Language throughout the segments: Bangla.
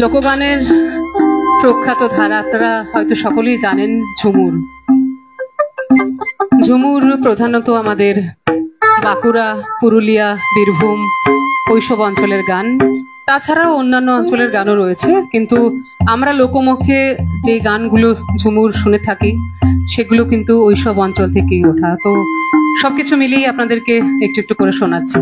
লোকগানের প্রখ্যাত ধারা আপনারা হয়তো সকলেই জানেন ঝুমুর। ঝুমুর প্রধানত আমাদের বাঁকুড়া, পুরুলিয়া, বীরভূম ওইসব অঞ্চলের গান, তাছাড়াও অন্যান্য অঞ্চলের গানও রয়েছে, কিন্তু আমরা লোকমুখে যে গানগুলো ঝুমুর শুনে থাকি সেগুলো কিন্তু ওইসব অঞ্চল থেকেই ওঠা। তো সবকিছু মিলিয়ে আপনাদেরকে একটু একটু করে শোনাচ্ছি।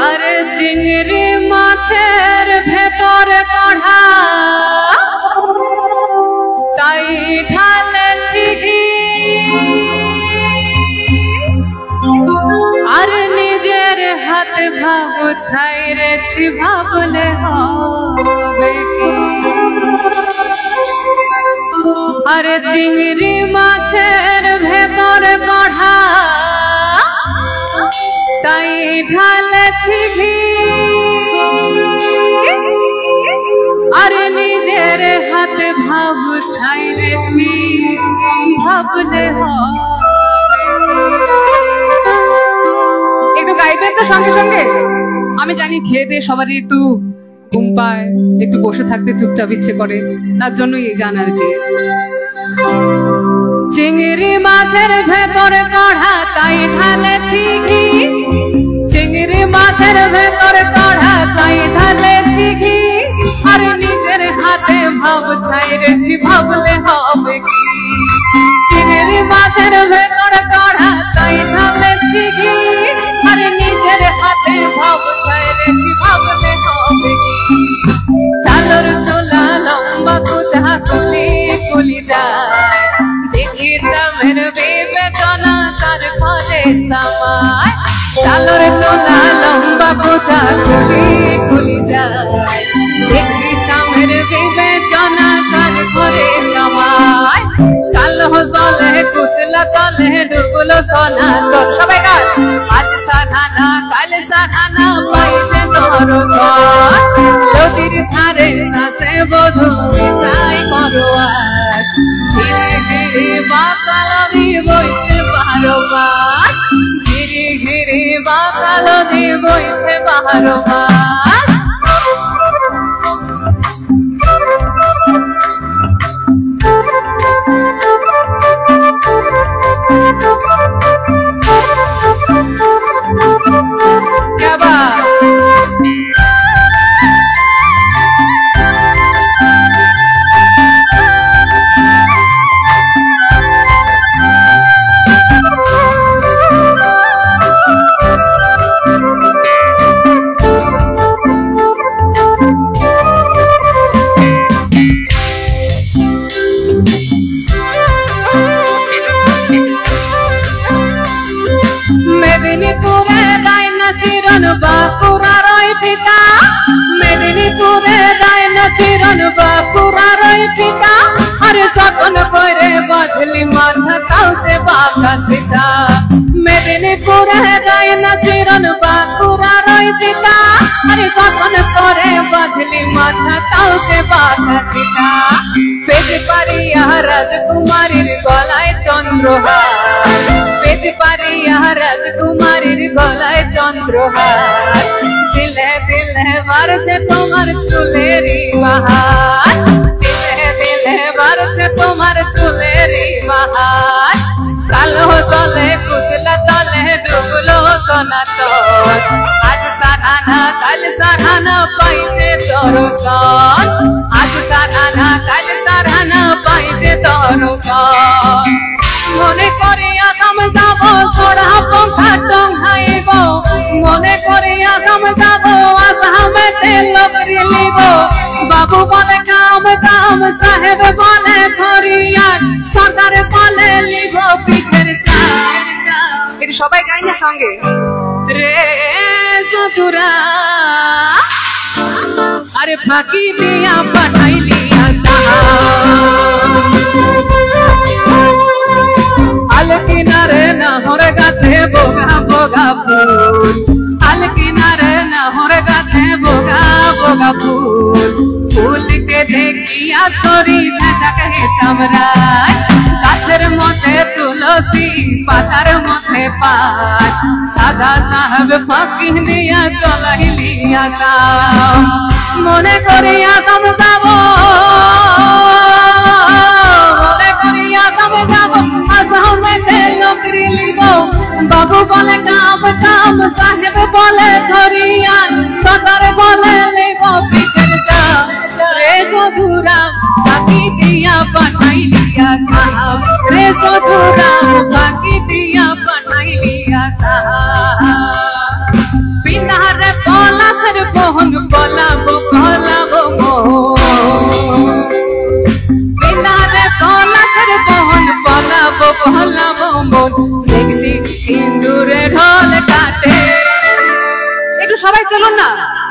আরে চিংড়ি মাছের ভেতর কাঢ়া তাই ঢালেছি ঘি, আর নিজের হাতে ভাব ছাইরেছি ভাবলে হবে কি। আরে চিংড়ি মাছের ভেতর কাঢ়া তাই ঢালেছি ঘি, আর নিজের হাতে ভাব ছাইরেছি ভাবলে হবে। একটু গাইবেন তো সঙ্গে সঙ্গে? আমি জানি খেয়ে দিয়ে সবারই একটু ঘুম পায়, একটু বসে থাকতে চুপচাপ ইচ্ছে করে, তার জন্যই এই গান আর কি। চিংড়ি মাছের ভেতরে কাঢ়া তাই ঢালেছি ঘি, চিংড়ি মাছের ভেতরে কাঢ়া তাই ঢালেছি ঘি, আর নিজের হাতে ভাব ছাইরেছি ভাবলে হবে কি। চিংড়ি মাছের ভেতরে কাঢ়া তাই ঢালেছি ঘি, আর নিজের হাতে ভাব ছাইরেছি ভাবলে হবে কি। চালর চোলা লম্বা কুচা কুলি কুলি যায়, দেখি দামের বিবেচনা তার ঘরে সামায়। চালর চোলা লম্বা কুচা কুলি কুলি যায়, দেখি দামের বিবেচনা তার ঘরে সামায়। কালো জলে কুচলা তলে ডুবলো সোনা, সবাই গান। আজ সাধানা কাল সাধানা পাইছে তোর ঘর, নদীর ধারে আসে বধূ মিশাই করোয়ার, ধীরে ধীরে বাতালদি বইছে বারবার, ধীরে ধীরে বাতালদি বইছে বারবার। মেদিনীপুরে দায় না চিরন বাঁকুড়ার ওই পিতা, মেদিনীপুরে দায় না চিরন বাঁকুড়ার ওই পিতা, আর যখন করে বাঁধলি মাথা তাও সে বাঁকা সীতা। মেদিনীপুরে দায় না চিরন বাঁকুড়ার ওই পিতা, আর যখন করে বাঁধলি মাথা তাও সে বাঁকা সীতা। পেট পারিয়া রাজকুমারীর গলা উপহার দিলে দিলে বাড়ছে তোমার চুলেরই বাহার দিলে দিলে বাড়ছে তোমার চুলেরই বাহার কালো তলে কুচলা তলে ডুবলো সনাতন আজ সারানা কাল সারানা পাইতে দর্শন আজ সারানা কাল সারানা পাইতে দর্শন মনে করিয়া কাম যাব ছোড়া পঙ্খা টঙ্গাইব মনে করিয়া কাম যাব আসামেতে লোকরি লিব বাবু বলে কাম কাম সাহেব বলে ধরিয়া সরকার বলে লিব পিছের চার এটা সবাই গাই না সঙ্গে রে যদুরা আরে ফাঁকি দিয়া পাঠাইলিয়া আল কিনারে নহর গাছে বোগা বোগা ফুল আল কিনারে নহর গাছে বোগা বোগা ফুল ফুলকে দেখিয়া ছড়ি ভেজাকে চামড়ায় গাছের মধ্যে তুলসী পাতার মধ্যে পাত সাদা সাহেব ফাঁকি দিয়া চলাইলিয়া কাম মনে করিয়া কাম যাব মনে করিয়া কাম যাব আসামেতে লোকরি লিব বাবু বলে কাম কাম সাহেব বলে ধরিয়া সরকার বলে লিব পিছের চাম রে যদুরা ফাঁকি দিয়া পাঠাইলিয়া কাম রে যদুরা ফাঁকি দিয়া পাঠাইলিয়া কাম বিনারে পলাশের বহন পলাবো পলাবো বিনারে পলাশের বহন পলাবো পলাবো মন দেখছি ইন্দুরে ঢোল কাটে একটু সবাই চলুন না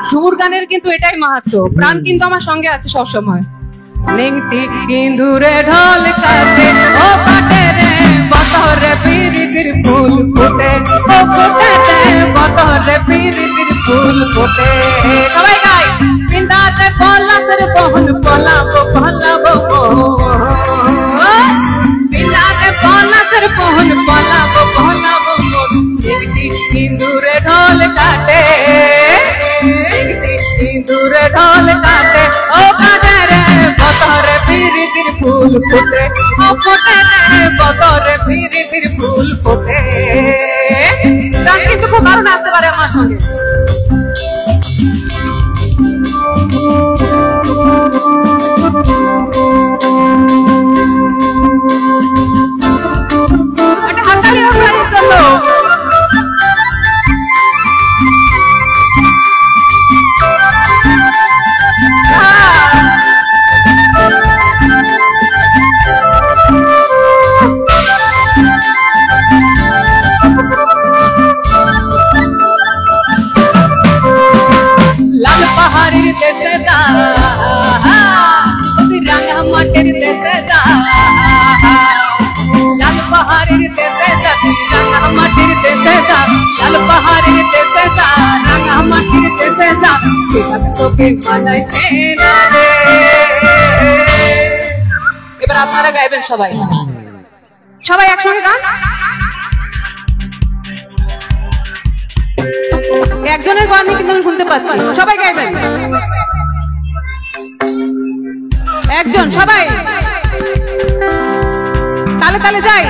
ঝুমুর গানের কিন্তু এটাই মাহাত্ম্য প্রাণ কিন্তু আমার সঙ্গে আছে সবসময় নেংটি ইন্দুরে ঢোল কাটে ও কাটে রে বতরে পিরিতির ফুল ফুটে ও ফুটে রে বতরে পিরিতির ফুল ফুটে সবাই গাই বিন্দাতে পলাশের বহন পলাবো পলাবো বিন্দাতে পলাশের বহন পলাবো পলাবো নেংটি ইন্দুরে ঢোল কাটে নেংটি ইন্দুরে ঢোল কাটে ও কাটে রে বতরে পিরিতির ফুল ফুটে ও ফুটে রে বতরে পিরিতির ফুল ফুটে গান কিন্তু খুব ভালো নাচতে পারে আমার সঙ্গে একটা হাততালি হোক গানের জন্য লাল পাহাড়ের দেশে যা রাঙা মাটির দেশে যা লাল পাহাড়ের দেশে যা রাঙা মাটির দেশে যা লাল পাহাড়ের দেশে যা রাঙা মাটির দেশে যা তোকে মানাইছে না রে এবার আপনারা গাইবেন সবাই সবাই একসঙ্গে গান একজনের গান কিন্তু আমি শুনতে পাচ্ছি সবাই গাইবেন একজন সবাই তালে তালে যাই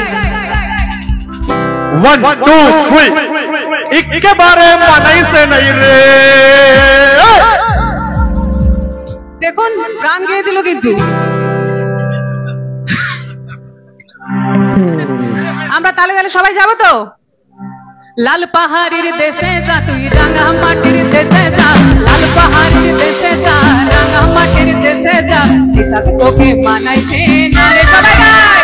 1 2 3 একেবারে মানাইছে নাই রে দেখুন গান গেয়ে দিল কিন্তু আমরা তালে তালে সবাই যাবো তো লাল পাহাড়ির দেশে যা তুই রাঙা মাটির দেশে যা লাল পাহাড়ির দেশে যা রাঙা মাটির দেশে যা এটা তোকে মানাইছে না রে সবাই গায়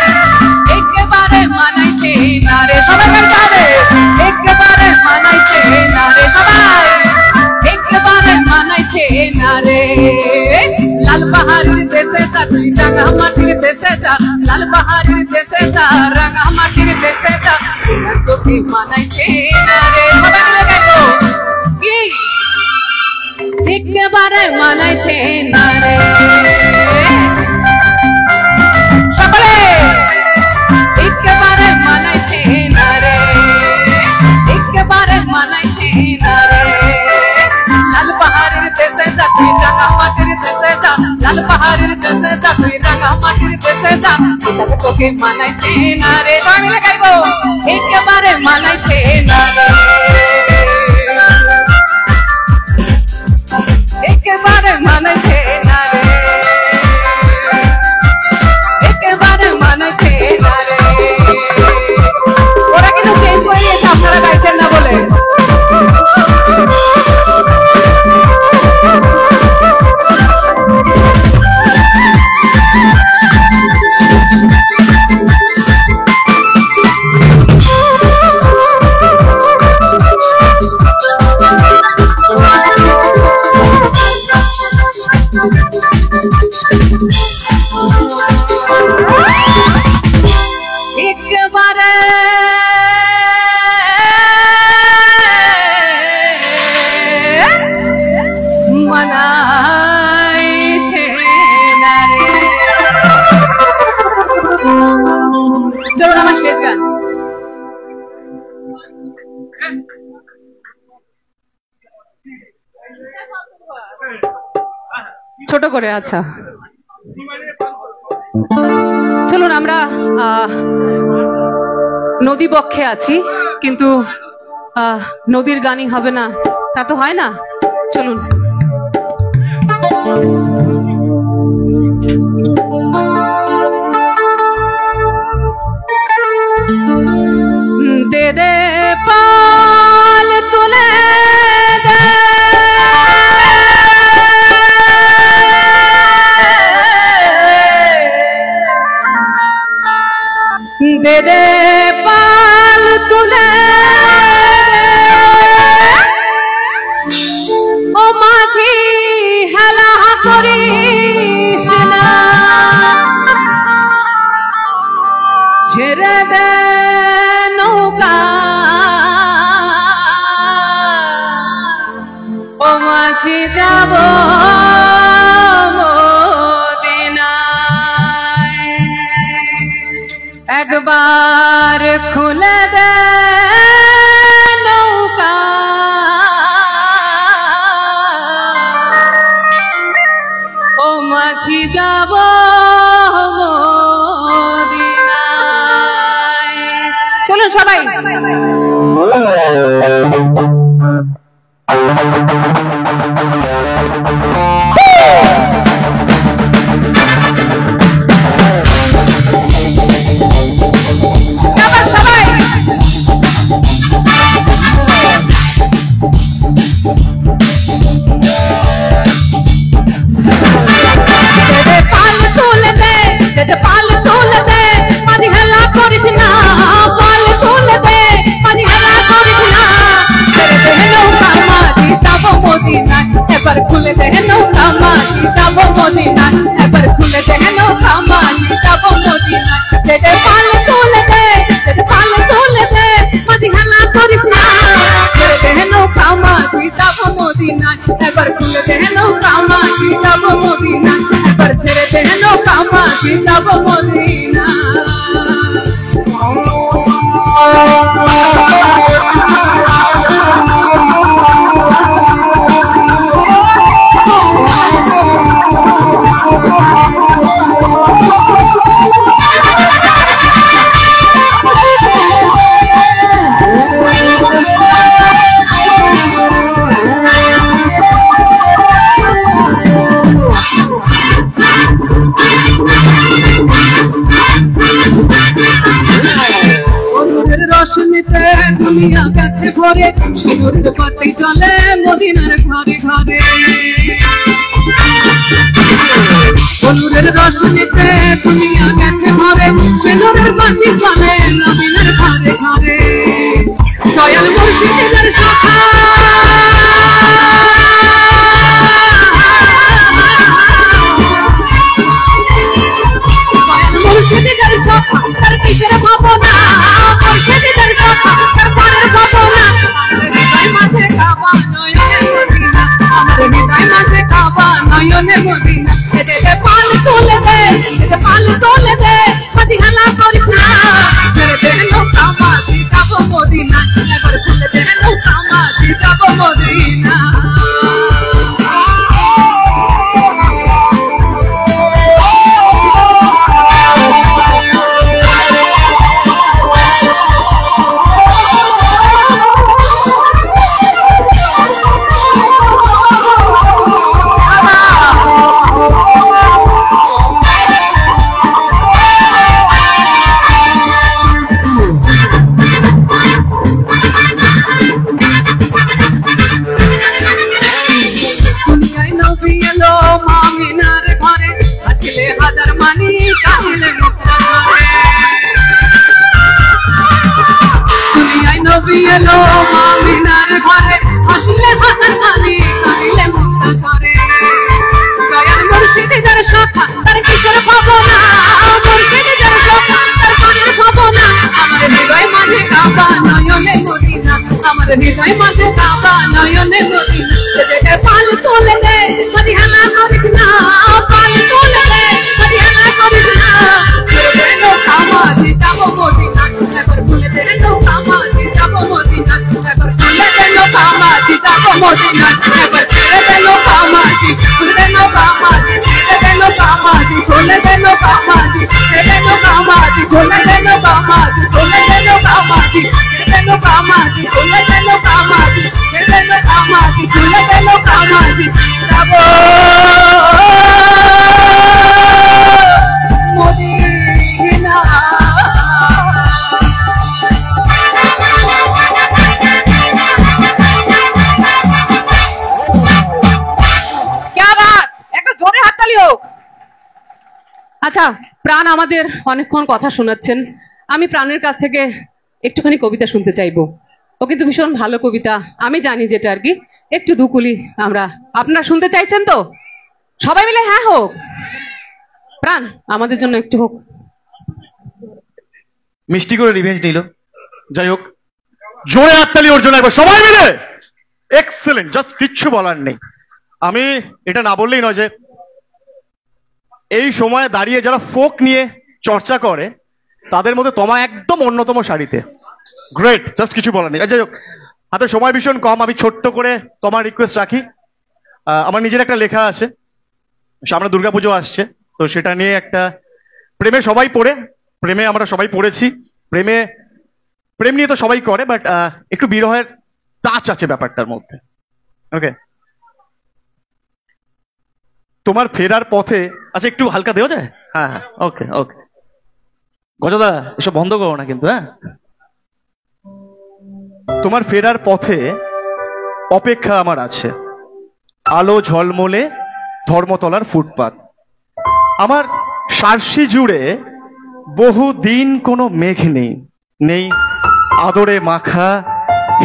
একেবারে মানাইছে না রে সবাই গায় একেবারে মানাইছে না রে সবাই একেবারে মানাইছে না রে লাল পাহাড়ির দেশে যা তুই রাঙা মাটির দেশে যা লাল পাহাড়ির দেশে যা রাঙা মাটির দেশে যা তোকে মানাইছে না রে সবাই মিলে গাইবো কি একেবারে মানাইছে না রে সকলে একেবারে মানাইছে না রে একেবারে মানাইছে না রে দেশে যা তবে তোকে মানাইছে না রে সবাই মিলে গাইবো একেবারে মানাইছে না রে একেবারে মানাইছে না রে একেবারে মানাইছে না রে ওরা কিন্তু চেঞ্জ করে নিয়েছে আপনারা গাইছেন না বলে একেবারে মানাইছে না রে চলুন আমার শেষ গান ছোট করে আচ্ছা চলুন আমরা নদী বক্ষে আছি কিন্তু নদীর গানই হবে না তা তো হয় না চলুন দে দে পাল তুলে দে দে পাল তুলে ও মাঝি হেলা করিস না ছেড়ে দে নৌকা ও মাঝি যাব একবার খুলে দে নৌকা ও মাঝি যাব মদিনায় চলুন সবাই এবার খুলে দে নৌকা মাঝি যাব মদিনা এবার খুলে দে নৌকা মাঝি যাব মদিনা দে দে পাল তুলে দে মাঝি হেলা করিস না ছেড়ে দে নৌকা মাঝি যাব মদিনা এবার খুলে দে নৌকা মাঝি যাব মদিনা এবার ছেড়ে দে নৌকা মাঝি যাব মদিনা দুনিয়া কাছে ভরে সিঁদুরের পাতে চলে মদিনার ঘরে ঘরে বনুরের রশনিতে দুনিয়া কাছে ভরে সিঁদুরের পাতে চলে মদিনার ঘরে ঘরে দয়াল মুর্শিদের শাখা দয়াল মুর্শিদের শাখা তার কিসের ভাবনা মুর্শিদের শাখা নয়নে মদিনা দে দে পাল তুলে দে মাঝি হেলা করিস না ছেড়ে দে নৌকা মাঝি যাব মদিনা এবার খুলে দে নৌকা মাঝি যাব মদিনা এলো মামিনার ঘরে, হাসলে হাসান খানি, কাঁদিলে মুক্তা ঝরে। দয়াল মুর্শিদ যার সখা, তার কিসের ভাবনা, মুর্শিদ যার সখা, তার কানের ভাবনা। আমার হৃদয় মাঝে কাবা নয়নে মদিনা, আমার হৃদয় মাঝে কাবা নয়নে মদিনা। যেতে পাল তোলে দে মদিহানা করিস না, পাল তোলে দে মদিহানা করিস না। খুলে দে কামাজি যাবো মদিনা, একবার খুলে দে কামাজি যাবো মদিনা, একবার খুলে দে কামাজি যাবো মদিনা, একবার খুলে দে কামাজি, খুলে দে কামাজি, খুলে দে কামাজি, খুলে দে কামাজি, খুলে দে কামাজি, খুলে দে কামাজি, খুলে দে কামাজি, খুলে দে কামাজি, খুলে দে কামাজি, খুলে দে কামাজি, খুলে দে কামাজি যাবো মদিনা। আচ্ছা, প্রাণ আমাদের অনেকক্ষণ কথা শোনাচ্ছেন, আমি প্রাণের কাছ থেকে একটুখানি কবিতা শুনতে চাইবো। ও কিন্তু ভীষণ ভালো কবিতা, আমি জানি যেটা আর কি, একটু দুকুলি আমরা। আপনারা শুনতে চাইছেন তো? সবাই মিলে হ্যাঁ হোক। প্রাণ আমাদের জন্য একটু হোক। মিষ্টি করে রিভেঞ্জ নিল, যাই হোক, জোরে হাততালি ওর জন্য একবার সবাই মিলে। এক্সেলেন্ট, জাস্ট কিচ্ছু বলার নেই। আমি এটা না বললেই নয় যে এই সময় দাঁড়িয়ে যারা ফোক নিয়ে চর্চা করে তাদের মধ্যে তোমা একদম অন্যতম সারিতে। গ্রেট, জাস্ট কিছু বলার নেই। যাই হোক, হাতে সময় ভীষণ কম, আমি ছোট্ট করে তোমার রিকোয়েস্ট রাখি। আমার নিজের একটা লেখা আছে, সামনে দুর্গাপুজো আসছে, তো সেটা নিয়ে একটা প্রেমে সবাই পড়ে, প্রেমে আমরা সবাই পড়েছি, প্রেম নিয়ে তো সবাই করে, বাট একটু বিরহের টাচ আছে ব্যাপারটার মধ্যে। ওকে, তোমার ফেরার পথে, আচ্ছা একটু হালকা দেওয়া যায়? হ্যাঁ হ্যাঁ, ওকে ওকে। গজদা এসব বন্ধ করো না কিন্তু, হ্যাঁ। তোমার ফেরার পথে অপেক্ষা আমার আছে, আলো ঝলমলে ধর্মতলার ফুটপাত। আমার সার্সি জুড়ে বহু দিন কোনো মেঘ নেই, নেই আদরে মাখা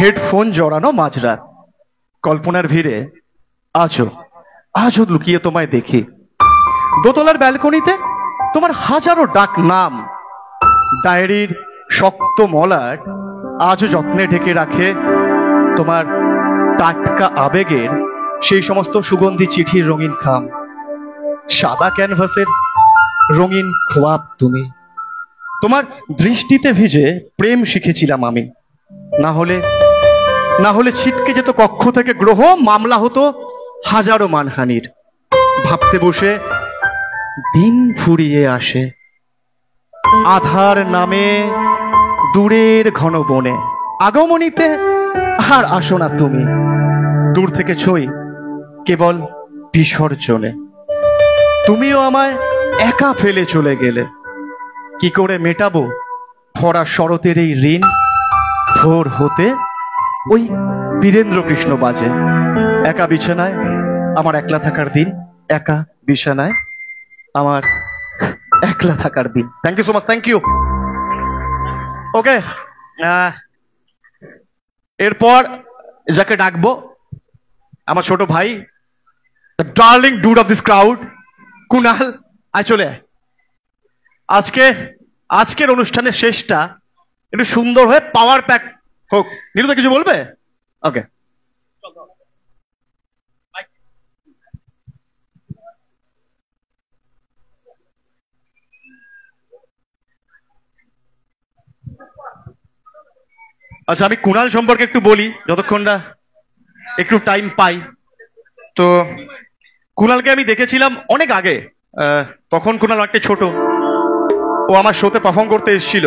হেডফোন জড়ানো মাঝরাত। কল্পনার ভিড়ে আজও লুকিয়ে তোমায় দেখি, দোতলার ব্যালকনিতে তোমার হাজারো ডাক নাম। ডায়েরির শক্ত মলাট আজও যত্নে ঢেকে রাখে তোমার টাটকা আবেগের সেই সমস্ত সুগন্ধি চিঠির রঙিন খাম। সাদা ক্যানভাসের রঙিন খোয়াব তুমি, তোমার দৃষ্টিতে ভিজে প্রেম শিখেছিলাম আমি। না হলে ছিটকে যেত কক্ষ থেকে গ্রহ, মামলা হতো হাজারো মানহানির। ভাবতে বসে দিন ফুরিয়ে আসে আধার নামে দূরের ঘন বনে। আগমনীতে আর আসো না তুমি, দূর থেকে ছই কেবল বিসর্জনে। তুমিও আমায় একা ফেলে চলে গেলে, কি করে মেটাবো ভরা শরতের এই ঋণ। ভোর হতে ওই বীরেন্দ্র কৃষ্ণ বাজে, একা বিছানায় আমার একলা থাকার দিন, একা বিছানায় আমার একলা থাকার দিন। Thank you so much, thank you. Okay, এরপর যাকে ডাকবো আমার ছোট ভাই, the darling dude of this crowd, Kunal. আয় চলে আয়। আজকের অনুষ্ঠানের শেষটা একটু সুন্দর হয়ে পাওয়ার প্যাক হোক। নীলুদা কিছু বলবে? ওকে, আচ্ছা আমি কুনাল সম্পর্কে একটু বলি যতক্ষণ না একটু টাইম পাই। তো কুনালকে আমি দেখেছিলাম অনেক আগে, তখন কুনাল একটা ছোট, ও আমার শোতে পারফর্ম করতে এসেছিল।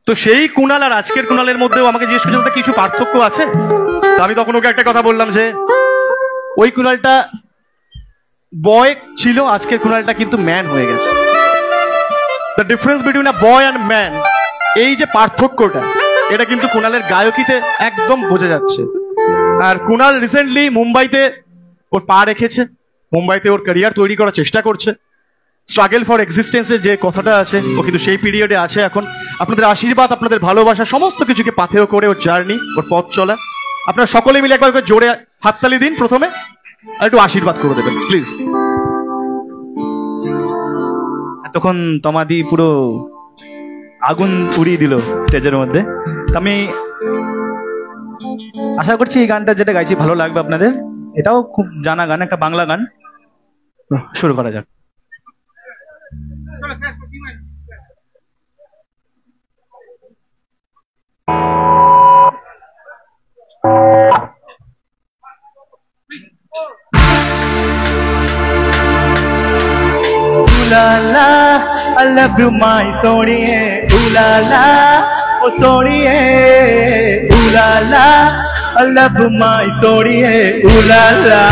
তো সেই কুনাল আর আজকের কুনালের মধ্যেও আমাকে জিজ্ঞেস করছে কিছু পার্থক্য আছে। তো আমি তখন ওকে একটা কথা বললাম যে ওই কুনালটা বয় ছিল, আজকের কুনালটা কিন্তু ম্যান হয়ে গেছে। The difference between a boy and man, এই যে পার্থক্যটা, এটা কিন্তু কুনালের গায়কিতে একদম বোঝা যাচ্ছে। আর কুনাল রিসেন্টলি মুম্বাইতে ওর পা রেখেছে, মুম্বাইতে ওর ক্যারিয়ার তৈরি করার চেষ্টা করছে। স্ট্রাগল ফর এক্সিস্টেন্সের যে কথাটা আছে, ও কিন্তু সেই পিরিয়ডে আছে এখন। আপনাদের আশীর্বাদ, আপনাদের ভালোবাসা সমস্ত কিছুকে পাথেয় করে ওর জার্নি, ওর পথ চলা। আপনারা সকলে মিলে একবার করে জোরে হাততালি দিন প্রথমে, আর একটু আশীর্বাদ করে দেবেন প্লিজ। এতক্ষণ তমাদি পুরো আগুন উড়িয়ে দিল স্টেজের মধ্যে। আমি আশা করছি এই গানটা যেটা গাইছি ভালো লাগবে আপনাদের। এটাও খুব জানা গান, একটা বাংলা গান। শুরু করা যাক। La la, I love you my sonie. Ooh la la, oh sonie. Ooh la la, I love you my sonie. Ooh la la.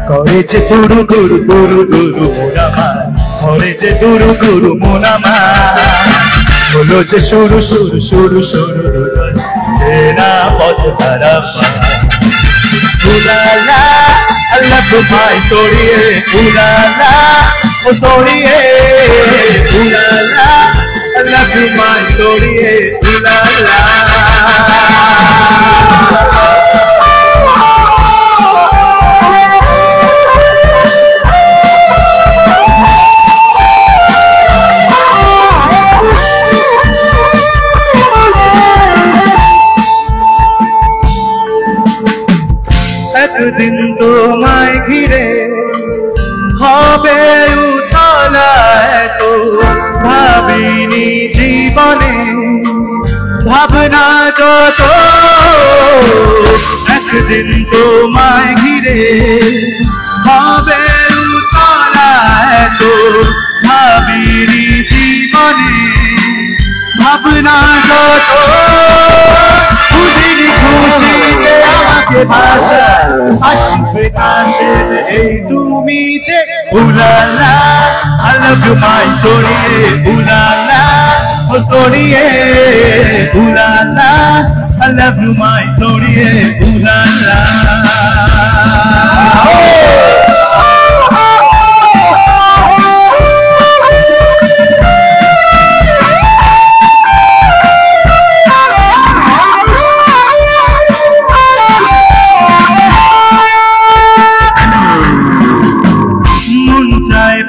করে যে গুরু গুরু গুরু গুরু মোনামা, করে যে গুরু গুরু মোনামা, হলো যে শুরু শুরু শুরু শুরু চেনা পথ ধারা। উলালা আল্লাহ তোমায় তোড়িয়ে, উলালা ও তোড়িয়ে, উলালা আল্লাহ তোমায় তোড়িয়ে, উলালা। একদিন তোমায় ঘিরে হবে উতলা, এত ভাবিনি জীবনে ভাবনা যত। একদিন তোমায় ঘিরে হবে উতলা, এত ভাবিনি জীবনে ভাবনা যত। খুশির খুশিতে আমাকে ভাষা আসবে কাশের এই তুমি যে। উলালা I love you my তোড়িয়ে, উলালা O তোড়িয়ে, উলালা I love you my তোড়িয়ে, উলালা।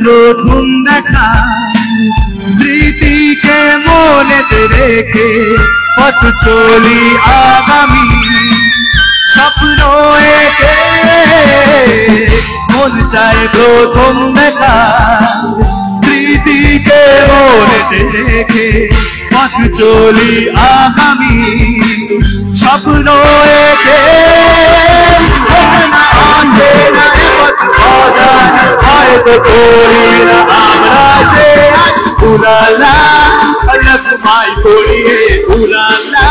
প্রথম দেখা স্মৃতিকে মনেতে রেখে পথ চলি আগামী স্বপ্ন একে। মন চায় প্রথম দেখা স্মৃতিকে মনেতে রেখে পথ চলি আগামী স্বপ্ন একে। হয়তো করি না আমরা যে উলালা I love you my তোড়িয়ে, উলালা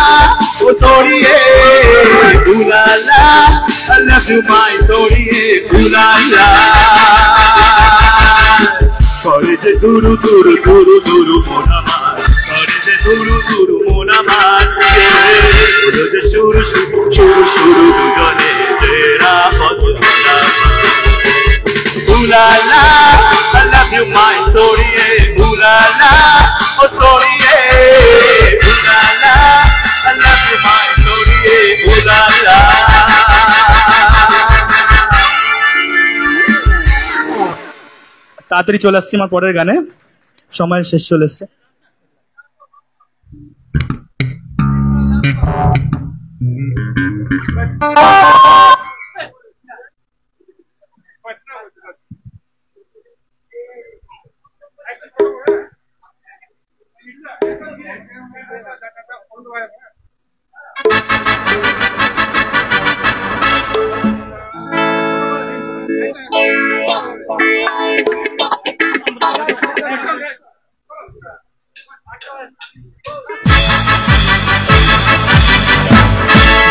O তোড়িয়ে, উলালা I love you my তোড়িয়ে, উলালা। করে যে দুরু দুরু দুরু দুরু মোনামার, করে যে দুরু দুরু মোনামার, হলো যে শুরু শুরু শুরু শুরু দুজনে তেরা পথ ধরা। উলালা I love you my তোড়িয়ে, উলালা O তোড়িয়ে, উলালা I love you my তোড়িয়ে, উলালা। তাড়াতাড়ি চলে আসছি আমার পরের গানে, সময় শেষ চলে এসছে।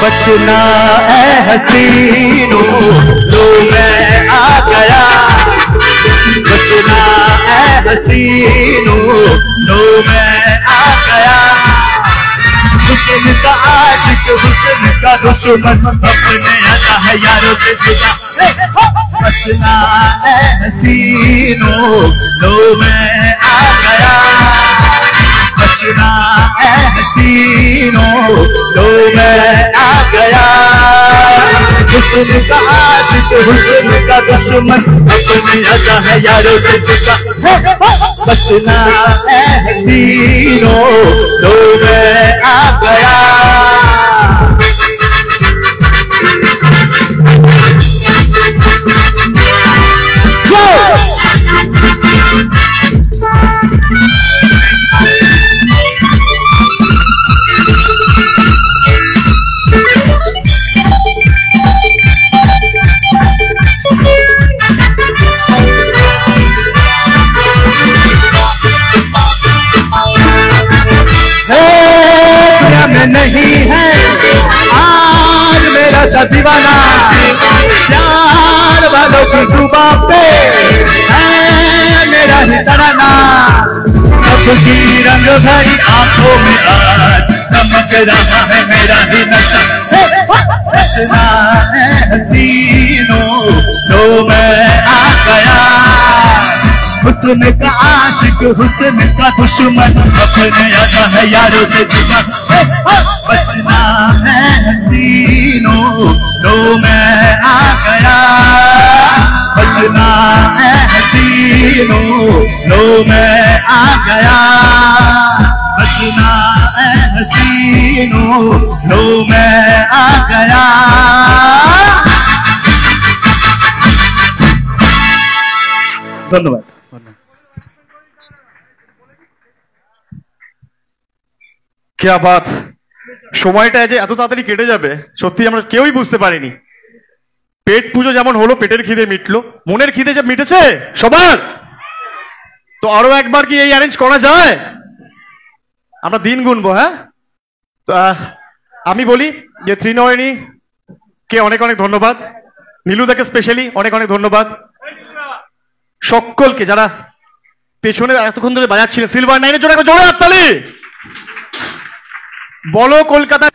बचना है हसीनों लो मैं आ गया, बचना है हसीनों लो मैं आ गया। इनका आशिक हुस्न का दुश्मन अपने आता है यारों से जुदा बचना है हसीनों लो मैं आ गया बचना है हसीनों लो मैं आ गया हुस्न का आशिक हुस्न का दुश्मन अपने आता है यारों से जुदा बचना है हसीनों लो मैं आ गया नहीं है आज मेरा सा दीवाना प्यार वालों की जुबा पे है मेरा ही तराना सबकी रंग भरी आंखों में आज चमक रहा है मेरा ही नशा बचना है हसीनों तो मैं आ गया हुस्न का आशिक हुस्न का दुश्मन अपने आता है यारों से जुदा बचना है हसीनों तो मैं आ गया बचना है हसीनों तो मैं आ गया बचना है हसीनों तो मैं आ गया धन्यवाद क्या बात সময়টা যে এত তাড়াতাড়ি কেটে যাবে সত্যি আমরা কেউই বুঝতে পারিনি পেট পুজো যেমন হলো পেটের খিদে মিটলো মনের খিদে যে মিটেছে সবার তো আরো একবার কি এই অ্যারেঞ্জ করা যায় আমরা দিন গুনবো হ্যাঁ তো আমি বলি যে ত্রিনয়নী কে অনেক অনেক ধন্যবাদ নীলুদাকে স্পেশালি অনেক অনেক ধন্যবাদ সকলকে যারা পেছনে এতক্ষণ ধরে বাজাচ্ছিলেন সিলভার নাইনের জন্য একটা জোরে হাততালি বলো কলকাতা